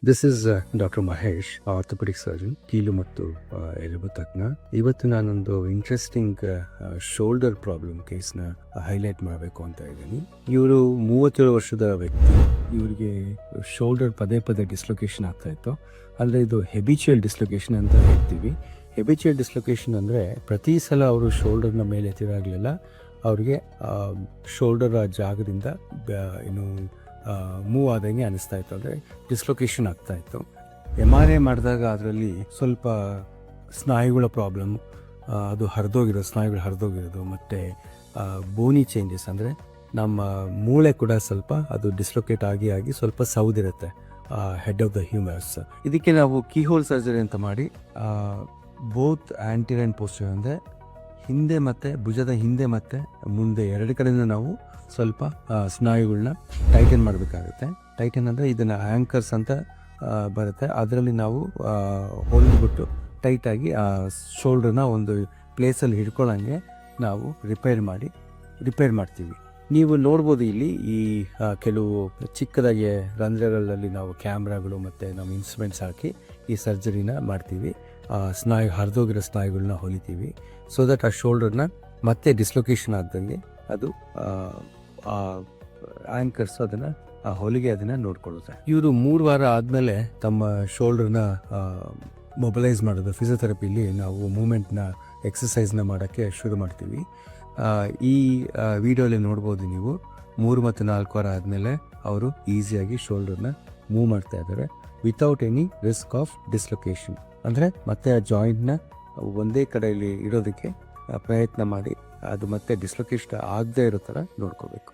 This is doctor Mahesh, orthopedic surgeon, ಕೀಲು ಮತ್ತು ಎಲುಬು ತಜ್ಞ. ಇವತ್ತು ನಾನೊಂದು ಇಂಟ್ರೆಸ್ಟಿಂಗ್ ಶೋಲ್ಡರ್ ಪ್ರಾಬ್ಲಮ್ ಕೇಸ್ನ ಹೈಲೈಟ್ ಮಾಡಬೇಕು ಅಂತ ಇದ್ದೀನಿ. ಇವರು 37 ವರ್ಷದ ವ್ಯಕ್ತಿ. ಇವರಿಗೆ ಶೋಲ್ಡರ್ ಪದೇ ಪದೇ ಡಿಸ್ಲೊಕೇಶನ್ ಆಗ್ತಾ ಇತ್ತು. ಅಂದರೆ ಇದು ಹೆಬಿಚುಯಲ್ ಡಿಸ್ಲೊಕೇಶನ್ ಅಂತ ಹೇಳ್ತೀವಿ. ಹೆಬಿಚುಯಲ್ ಡಿಸ್ಲೊಕೇಶನ್ ಅಂದರೆ ಪ್ರತಿ ಸಲ ಅವರು ಶೋಲ್ಡರ್ನ ಮೇಲೆ ಎತ್ತಿದಾಗಲೆಲ್ಲ ಅವ್ರಿಗೆ ಶೋಲ್ಡರ್ ಜಾಗದಿಂದ ಏನು ಮೂವ್ ಆದಂಗೆ ಅನಿಸ್ತಾ ಇತ್ತು, ಅಂದರೆ ಡಿಸ್ಲೊಕೇಶನ್ ಆಗ್ತಾ ಇತ್ತು. MRI ಮಾಡಿದಾಗ ಅದರಲ್ಲಿ ಸ್ವಲ್ಪ ಸ್ನಾಯುಗಳ ಪ್ರಾಬ್ಲಮ್, ಅದು ಸ್ನಾಯುಗಳು ಹರಿದೋಗಿರೋದು, ಮತ್ತು ಬೋನಿ ಚೇಂಜಸ್, ಅಂದರೆ ನಮ್ಮ ಮೂಳೆ ಕೂಡ ಸ್ವಲ್ಪ ಅದು ಡಿಸ್ಲೊಕೇಟ್ ಆಗಿ ಸ್ವಲ್ಪ ಸೌದಿರುತ್ತೆ ಹೆಡ್ ಆಫ್ ದ ಹ್ಯೂಮರ್ಸ್. ಇದಕ್ಕೆ ನಾವು ಕೀಹೋಲ್ ಸರ್ಜರಿ ಅಂತ ಮಾಡಿ ಬೋತ್ ಆ್ಯಂಟಿರಿಯರ್ ಆ್ಯಂಡ್ ಪೋಸ್ಟೀರಿಯರ್, ಅಂದರೆ ಹಿಂದೆ ಮತ್ತು ಭುಜದ ಹಿಂದೆ ಮತ್ತು ಮುಂದೆ ಎರಡು ಕಡೆಯಿಂದ ನಾವು ಸ್ವಲ್ಪ ಸ್ನಾಯುಗಳನ್ನ ಟೈಟನ್ ಮಾಡಬೇಕಾಗುತ್ತೆ. ಟೈಟನ್ ಅಂದರೆ ಇದನ್ನು ಆ್ಯಂಕರ್ಸ್ ಅಂತ ಬರುತ್ತೆ. ಅದರಲ್ಲಿ ನಾವು ಹೊಲಿದ್ಬಿಟ್ಟು ಟೈಟಾಗಿ ಆ ಶೋಲ್ಡರ್ನ ಒಂದು ಪ್ಲೇಸಲ್ಲಿ ಹಿಡ್ಕೊಳ್ಳೋಂಗೆ ನಾವು ರಿಪೇರ್ ಮಾಡ್ತೀವಿ. ನೀವು ನೋಡ್ಬೋದು ಇಲ್ಲಿ ಈ ಕೆಲವು ಚಿಕ್ಕದಾಗಿ ರಂಧ್ರಗಳಲ್ಲಿ ನಾವು ಕ್ಯಾಮ್ರಾಗಳು ಮತ್ತು ನಮ್ಮ ಇನ್ಸ್ಟ್ರೂಮೆಂಟ್ಸ್ ಹಾಕಿ ಈ ಸರ್ಜರಿನ ಮಾಡ್ತೀವಿ. ಹರಿದೋಗಿರೋ ಸ್ನಾಯುಗಳನ್ನ ಹೊಲಿತೀವಿ, ಸೊ ದಟ್ ಆ ಶೋಲ್ಡರ್ನ ಮತ್ತೆ ಡಿಸ್ಲೊಕೇಶನ್ ಆಗ್ದಂಗೆ ಅದು ಆ್ಯಂಕರ್ಸ್ ಅದನ್ನು ಹೊಲಿಗೆ ಅದನ್ನು ನೋಡ್ಕೊಳ್ಳುತ್ತೆ. ಇವರು 3 ವಾರ ಆದಮೇಲೆ ತಮ್ಮ ಶೋಲ್ಡರ್ನ ಮೊಬಲೈಸ್ ಮಾಡೋದು, ಫಿಸಿಯೋಥೆರಪಿಲಿ ನಾವು ಮೂಮೆಂಟ್ನ ಎಕ್ಸಸೈಸ್ನ ಮಾಡೋಕ್ಕೆ ಶುರು ಮಾಡ್ತೀವಿ. ಈ ವಿಡಿಯೋಲಿ ನೋಡ್ಬೋದು ನೀವು 3 ಮತ್ತು 4 ವಾರ ಆದಮೇಲೆ ಅವರು ಈಸಿಯಾಗಿ ಶೋಲ್ಡರ್ನ ಮೂವ್ ಮಾಡ್ತಾ ಇದ್ದಾರೆ without any risk of dislocation. ಅಂದರೆ ಮತ್ತೆ ಆ ಜಾಯಿಂಟ್ನ ಒಂದೇ ಕಡೆಯಲ್ಲಿ ಇಡೋದಕ್ಕೆ ಪ್ರಯತ್ನ ಮಾಡಿ ಅದು ಮತ್ತೆ ಡಿಸ್ಲೊಕೇಶನ್ ಆಗದೇ ಇರೋ ಥರ ನೋಡ್ಕೋಬೇಕು.